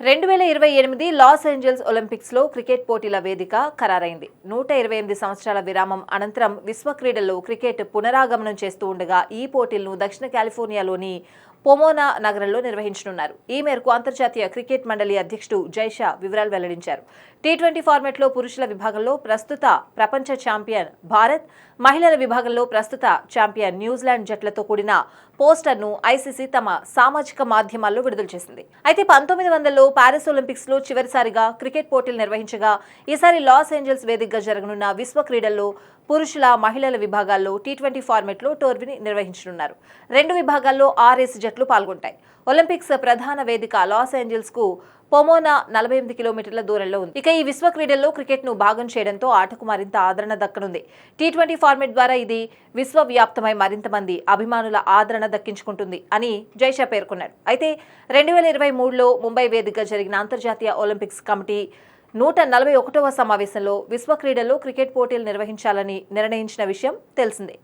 2028 Los Angeles ఒలింపిక్స్లో cricket పోటీల వేదిక ఖరారైంది. 128 సంవత్సరాల విరామం అనంతరం విశ్వ క్రీడల్లో క్రికెట్ పునరాగమనం చేస్తూ ఉండగా ఈ పోటీలను దక్షిణ కాలిఫోర్నియాలోని పొమోనా నగరంలో నిర్వహించనున్నారు. ఈ మేరకు అంతర్జాతీయ క్రికెట్ మండలి అధ్యక్షుడు జైషా వివరాలు వెల్లడించారు. టీ20 ఫార్మాట్లో పురుషుల విభాగంలో ప్రస్తుత ప్రపంచ ఛాంపియన్ భారత్, మహిళల విభాగంలో ప్రస్తుత ఛాంపియన్ న్యూజిలాండ్ జట్లతో కూడిన పోస్టర్ను ఐసీసీ తమ సామాజిక మాధ్యమాల్లో విడుదల చేసింది. అయితే 1900లో పారిస్ ఒలింపిక్స్ లో చివరిసారిగా క్రికెట్ పోటీలు నిర్వహించగా ఈసారి లాస్ ఏంజల్స్ వేదికగా జరగనున్న విశ్వ క్రీడల్లో పురుషుల, మహిళల విభాగాల్లో టీ20 ఫార్మాట్లో టోర్నీని నిర్వహించనున్నారు. 2 విభాగాల్లో 6 జట్లు పాల్గొంటాయి. ఒలింపిక్స్ ప్రధాన వేదిక లాస్ ఏంజల్స్ కు పొమోనా 48 కిలోమీటర్ల దూరంలో ఉంది. ఇక ఈ విశ్వ క్రీడల్లో క్రికెట్ ను భాగం చేయడంతో ఆటకు మరింత ఆదరణ దక్కనుంది. టీ20 ఫార్మాట్ ద్వారా ఇది విశ్వవ్యాప్తమై మరింత మంది అభిమానుల ఆదరణ దక్కించుకుంటుంది అని జైషా పేర్కొన్నాడు. అయితే 2023లో ముంబై వేదికగా జరిగిన అంతర్జాతీయ ఒలింపిక్స్ కమిటీ 141వ సమావేశంలో విశ్వ క్రీడల్లో క్రికెట్ పోటీలు నిర్వహించాలని నిర్ణయించిన విషయం తెలిసిందే.